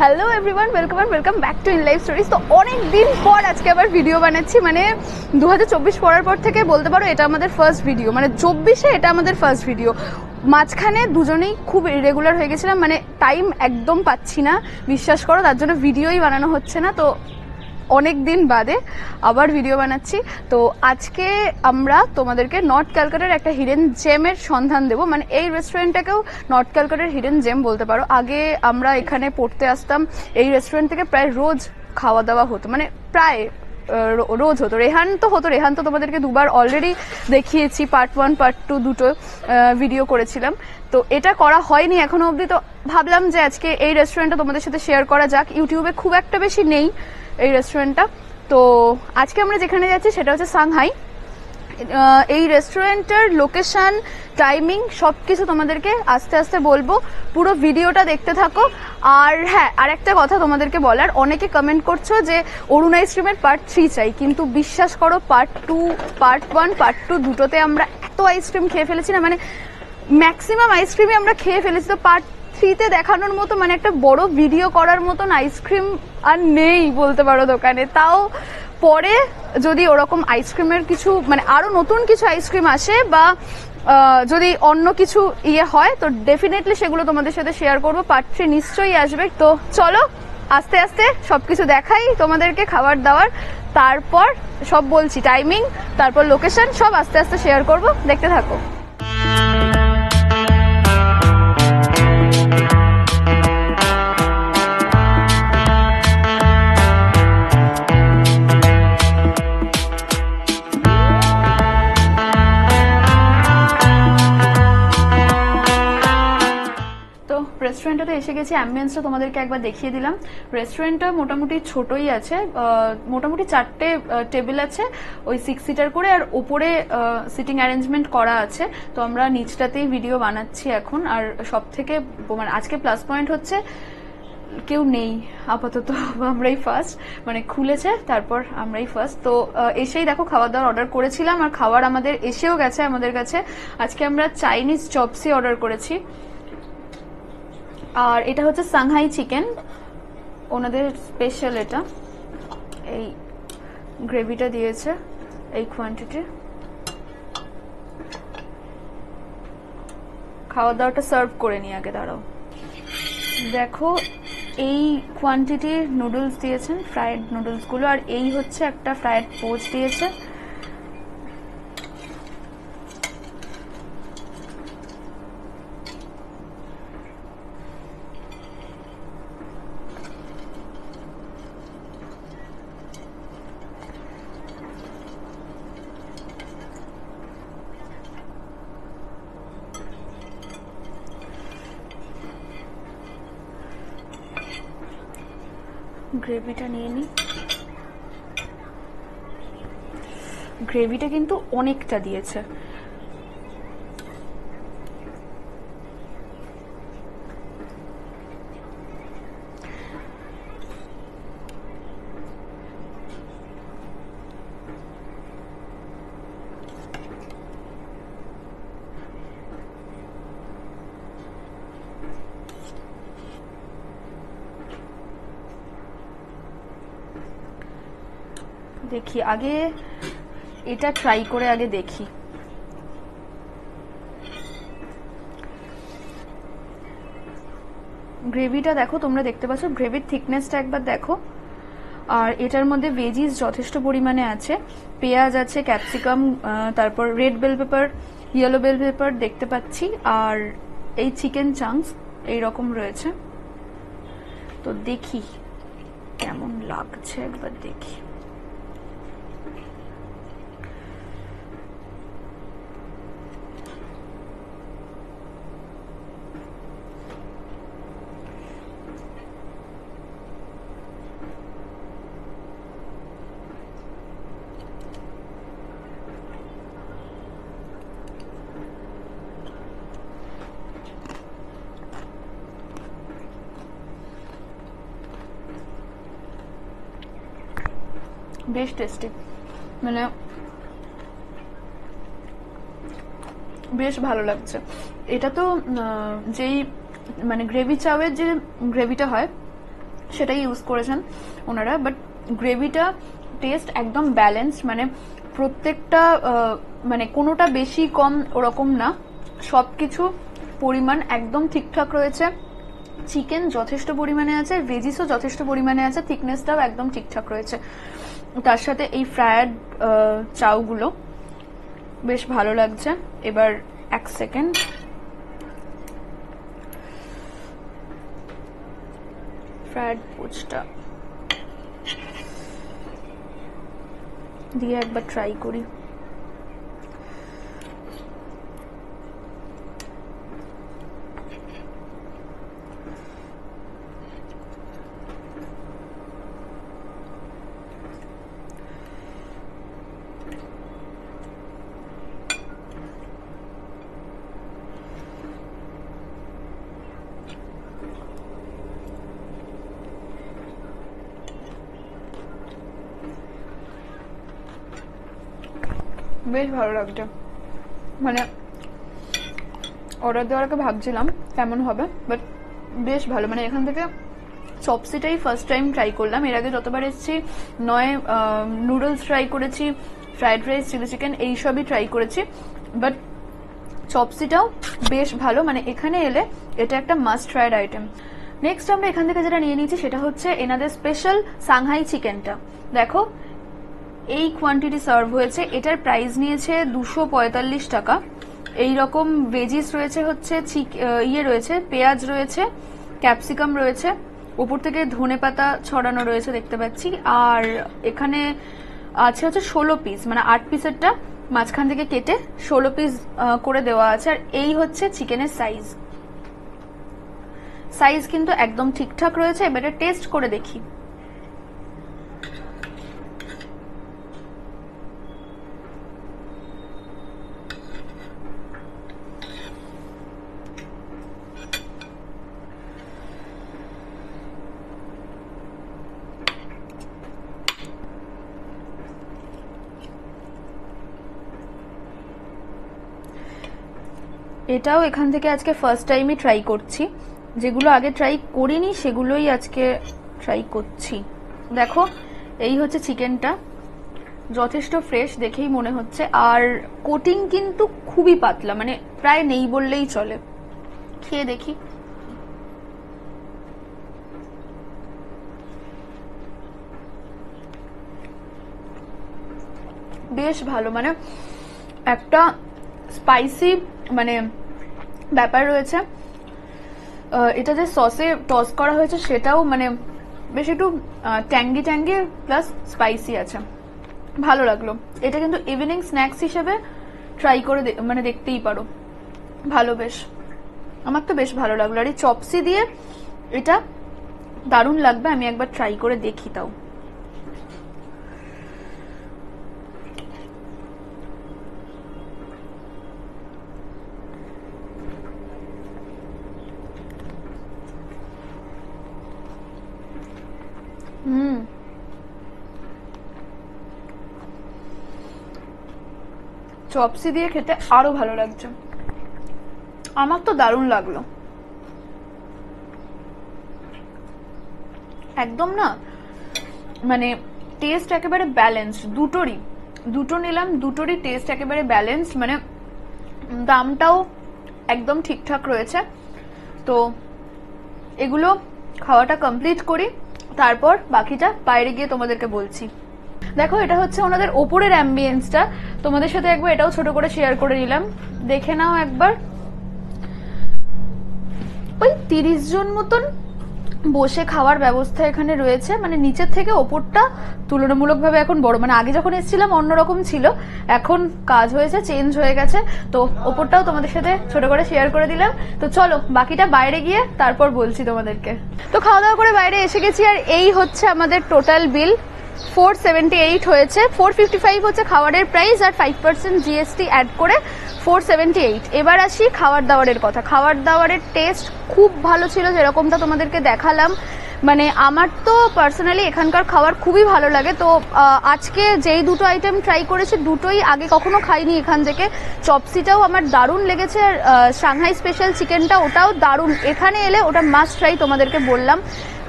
Hello everyone, welcome back to in life stories. তো অনেক দিন পর আজকে আবার ভিডিও বানাচ্ছি, মানে 2024 পড়ার পর থেকে বলতে পারো এটা আমাদের ফার্স্ট ভিডিও, মানে 24-এ এটা আমাদের ফার্স্ট ভিডিও। মাঝখানে দুজনেই খুব ইরেগুলার হয়ে গেছিলাম, মানে টাইম একদম পাচ্ছি না, বিশ্বাস করো, তার জন্য ভিডিওই বানানো হচ্ছে না। তো অনেক দিন বাদে আবার ভিডিও বানাচ্ছি। তো আজকে আমরা তোমাদেরকে নর্থ ক্যালকাটার একটা হিডেন জেমের সন্ধান দেবো, মানে এই রেস্টুরেন্টটাকেও নর্থ ক্যালকাটার হিডেন জেম বলতে পারো। আগে আমরা এখানে পড়তে আসতাম, এই রেস্টুরেন্ট থেকে প্রায় রোজ খাওয়া দাওয়া হতো, মানে প্রায় রোজ হতো। রেহান তো তোমাদেরকে দুবার অলরেডি দেখিয়েছি, পার্ট 1 পার্ট 2 দুটো ভিডিও করেছিলাম। তো এটা করা হয়নি এখনো অবধি, তো ভাবলাম যে আজকে এই রেস্টুরেন্টটা তোমাদের সাথে শেয়ার করা যাক। ইউটিউবে খুব একটা বেশি নেই এই রেস্টুরেন্টটা। তো আজকে আমরা যেখানে যাচ্ছি সেটা হচ্ছে সাংহাই। এই রেস্টুরেন্টের লোকেশন, টাইমিং সব কিছু তোমাদেরকে আস্তে আস্তে বলবো, পুরো ভিডিওটা দেখতে থাকো। আর হ্যাঁ, আর একটা কথা তোমাদেরকে বলার, অনেকে কমেন্ট করছো যে অরুণ আইসক্রিমের পার্ট 3 চাই, কিন্তু বিশ্বাস করো পার্ট 1 পার্ট 2 দুটোতে আমরা এত আইসক্রিম খেয়ে ফেলেছি না, মানে ম্যাক্সিমাম আইসক্রিমই আমরা খেয়ে ফেলেছি। তো পার্ট 3-তে দেখানোর মতো, মানে একটা বড় ভিডিও করার মতন আইসক্রিম আর নেই বলতে পারো দোকানে। তাও পরে যদি ওরকম আইসক্রিমের কিছু, মানে আরো নতুন কিছু আইসক্রিম আসে বা যদি অন্য কিছু হয়, তো ডেফিনেটলি সেগুলো তোমাদের সাথে শেয়ার করবো। পার্ট 3 নিশ্চয়ই আসবে। তো চলো আস্তে আস্তে সবকিছু দেখাই তোমাদেরকে, খাবার দাবার, তারপর সব বলছি, টাইমিং, তারপর লোকেশন, সব আস্তে আস্তে শেয়ার করবো, দেখতে থাকো। রেস্টুরেন্টটাতে এসে গেছি, অ্যাম্বিয়েন্সটা তোমাদেরকে একবার দেখিয়ে দিলাম। রেস্টুরেন্টটা মোটামুটি ছোটই আছে, মোটামুটি 4টে টেবিল আছে, ওই 6 সিটার করে, আর ওপরে সিটিং অ্যারেঞ্জমেন্ট করা আছে। তো আমরা নিচটাতেই ভিডিও বানাচ্ছি এখন। আর সব থেকে মানে আজকে প্লাস পয়েন্ট হচ্ছে কেউ নেই আপাতত, আমরাই ফার্স্ট, মানে খুলেছে তারপর আমরাই ফার্স্ট। তো এসেই দেখো খাবার দাবার অর্ডার করেছিলাম, আর খাবার আমাদের এসেও গেছে আমাদের কাছে। আজকে আমরা চাইনিজ চপসি অর্ডার করেছি, আর এটা হচ্ছে সাংহাই চিকেন, ওনাদের স্পেশাল। এটা এই গ্রেভিটা দিয়েছে এই কোয়ান্টিটি। খাওয়া দাওয়াটা সার্ভ করে নিয়ে আগে দাঁড়াও। দেখো এই কোয়ান্টিটির নুডলস দিয়েছেন, ফ্রাইড নুডলসগুলো, আর এই হচ্ছে একটা ফ্রাইড পোচ দিয়েছে। গ্রেভিটা নিয়ে নিই। গ্রেভিটা কিন্তু অনেকটা দিয়েছে। দেখি আগে এটা ট্রাই করে আগে দেখি। গ্রেভিটা দেখো, তোমরা দেখতে পাচ্ছ গ্রেভির থিকনেসটা একবার দেখো। আর এটার মধ্যে ভেজিস যথেষ্ট পরিমাণে আছে, পেঁয়াজ আছে, ক্যাপসিকাম, তারপর red bell pepper, yellow bell pepper দেখতে পাচ্ছি, আর এই চিকেন চাংস এইরকম রয়েছে। তো দেখি কেমন লাগছে, একবার দেখি। বেশ টেস্টি, মানে বেশ ভালো লাগছে। এটা তো যেই মানে গ্রেভি চাউয়ের যে গ্রেভিটা হয় সেটাই ইউজ করেছেন ওনারা। বাট গ্রেভিটা টেস্ট একদম ব্যালেন্সড, মানে প্রত্যেকটা মানে কোনোটা বেশি কম ওরকম না, সব কিছু পরিমাণ একদম ঠিকঠাক রয়েছে। চিকেন যথেষ্ট পরিমাণে আছে, ভেজিসও যথেষ্ট পরিমাণে আছে, থিকনেসটাও একদম ঠিকঠাক রয়েছে। তার সাথে এই ফ্রায়েড চাউগুলো বেশ ভালো লাগছে। এবার এক সেকেন্ড, ফ্রায়েড পোচটা দিয়ে একবার ট্রাই করি। বেশ ভালো লাগছে, মানে অর্ডার দেওয়ার আগে ভাবছিলাম কেমন হবে, বাট বেশ ভালো। মানে এখান থেকে চপসিটাই ফার্স্ট টাইম ট্রাই করলাম। এর আগে যতবার এসেছি নয় নুডলস ট্রাই করেছি, ফ্রাইড রাইস, চিলি চিকেন এইসবই ট্রাই করেছি, বাট চপসিটাও বেশ ভালো। মানে এখানে এলে এটা একটা মাস্ট ট্রাইড আইটেম। নেক্সট আমরা এখান থেকে যেটা নিয়ে নিয়েছি সেটা হচ্ছে এনাদের স্পেশাল সাংহাই চিকেনটা। দেখো এই কোয়ান্টিটি সার্ভ হয়েছে, এটার প্রাইস নিয়েছে 245 টাকা। এইরকম ভেজিস রয়েছে, হচ্ছে রয়েছে, পেঁয়াজ রয়েছে, ক্যাপসিকাম রয়েছে, উপর থেকে ধনেপাতা ছড়ানো রয়েছে দেখতে পাচ্ছি, আর এখানে আছে হচ্ছে 16 পিস, মানে 8 পিসেরটা মাঝখান থেকে কেটে 16 পিস করে দেওয়া আছে। আর এই হচ্ছে চিকেনের সাইজ কিন্তু একদম ঠিকঠাক রয়েছে। এবারে টেস্ট করে দেখি। এটাও এখান থেকে আজকে ফার্স্ট টাইমই ট্রাই করছি, যেগুলো আগে ট্রাই করিনি সেগুলোই আজকে ট্রাই করছি। দেখো এই হচ্ছে চিকেনটা, যথেষ্ট ফ্রেশ দেখেই মনে হচ্ছে, আর কোটিং কিন্তু খুবই পাতলা, মানে প্রায় নেই বললেই চলে। খেয়ে দেখি। বেশ ভালো, মানে একটা স্পাইসি মানে ব্যাপার রয়েছে। এটা যে সসে টস করা হয়েছে সেটাও মানে বেশ একটু ট্যাঙ্গি প্লাস স্পাইসি আছে, ভালো লাগলো। এটা কিন্তু ইভিনিং স্ন্যাক্স হিসেবে ট্রাই করে মানে দেখতেই পারো, ভালো বেশ, আমার তো বেশ ভালো লাগলো। আর এই চপসি দিয়ে এটা দারুণ লাগবে, আমি একবার ট্রাই করে দেখি তাও। চপসি দিয়ে খেতে আরো ভালো লাগছে, আমার তো দারুণ লাগলো একদম। না মানে টেস্ট একেবারে ব্যালেন্স, দুটো নিলাম, দুটোরই টেস্ট একেবারে ব্যালেন্স, মানে দামটাও একদম ঠিকঠাক রয়েছে। তো এগুলো খাওয়াটা কমপ্লিট করি, তারপর বাকিটা বাইরে গিয়ে তোমাদেরকে বলছি। দেখো এটা হচ্ছে ওনাদের ওপরের অ্যাম্বিয়েন্সটা, তোমাদের সাথে একবার এটাও ছোট করে শেয়ার করে নিলাম, দেখে নাও একবার। ওই 30 জন মতন বসে খাওয়ার ব্যবস্থা এখানে রয়েছে, মানে নিচের থেকে ওপরটা তুলনামূলকভাবে এখন বড়, মানে আগে যখন এসেছিলাম অন্যরকম ছিল, এখন কাজ হয়েছে, চেঞ্জ হয়ে গেছে। তো ওপরটাও তোমাদের সাথে ছোট করে শেয়ার করে দিলাম। তো চলো বাকিটা বাইরে গিয়ে তারপর বলছি তোমাদেরকে। তো খাওয়া দাওয়া করে বাইরে এসে গেছি, আর এই হচ্ছে আমাদের টোটাল বিল, 478 হয়েছে। 455 হচ্ছে খাবারের প্রাইস, আর 5% জিএসটি অ্যাড করে 478। এবার আসি খাবার দাবারের কথা। খাবার দাবারের টেস্ট খুব ভালো ছিল, যেরকমটা তোমাদেরকে দেখালাম, মানে আমার তো পার্সোনালি এখানকার খাবার খুবই ভালো লাগে। তো আজকে যেই দুটো আইটেম ট্রাই করেছি দুটোই আগে কখনো খাইনি এখান থেকে। চপসিটাও আমার দারুণ লেগেছে, আর সাংহাই স্পেশাল চিকেনটা ওটাও দারুণ, এখানে এলে ওটা মাস্ট ট্রাই, তোমাদেরকে বললাম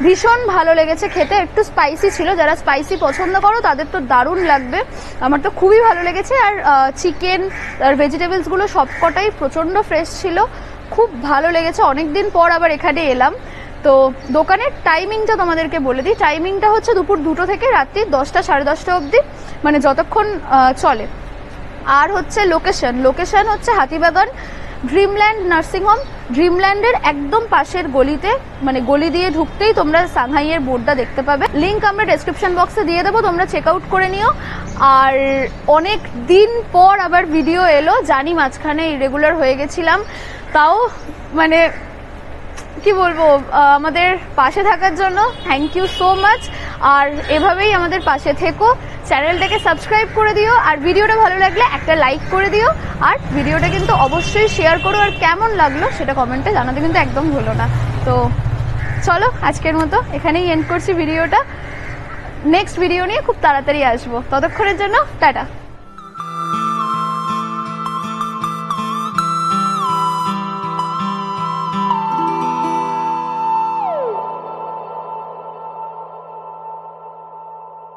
ভীষণ ভালো লেগেছে খেতে। একটু স্পাইসি ছিল, যারা স্পাইসি পছন্দ করো তাদের তো দারুণ লাগবে, আমার তো খুবই ভালো লেগেছে। আর চিকেন আর ভেজিটেবলসগুলো সবকটাই প্রচণ্ড ফ্রেশ ছিল, খুব ভালো লেগেছে। অনেক দিন পর আবার এখানে এলাম। তো দোকানের টাইমিংটা তোমাদেরকে বলে দিই, টাইমিংটা হচ্ছে দুপুর 2টো থেকে রাত্রি 10টা 10:30 অবধি, মানে যতক্ষণ চলে। আর হচ্ছে লোকেশন হচ্ছে হাতিবাগান ড্রিমল্যান্ড নার্সিংহোম, ড্রিমল্যান্ডের একদম পাশের গলিতে, মানে গলি দিয়ে ঢুকতেই তোমরা সাংহাইয়ের বোর্ডটা দেখতে পাবে। লিঙ্ক আমরা ডেসক্রিপশন বক্সে দিয়ে দেবো, তোমরা চেক আউট করে নিও। আর অনেক দিন পর আবার ভিডিও এলো, জানি মাঝখানে ইরেগুলার হয়ে গেছিলাম, তাও মানে কি বলবো, আমাদের পাশে থাকার জন্য থ্যাংক ইউ সো মাচ। আর এভাবেই আমাদের পাশে থেকো, চ্যানেলটাকে সাবস্ক্রাইব করে দিও, আর ভিডিওটা ভালো লাগলে একটা লাইক করে দিও, আর ভিডিওটা কিন্তু অবশ্যই শেয়ার করো, আর কেমন লাগলো সেটা কমেন্টে জানাতে কিন্তু একদম ভুলো না। তো চলো আজকের মতো এখানেই এন্ড করছি ভিডিওটা, নেক্সট ভিডিও নিয়ে খুব তাড়াতাড়ি আসবো, ততক্ষণের জন্য টাটা।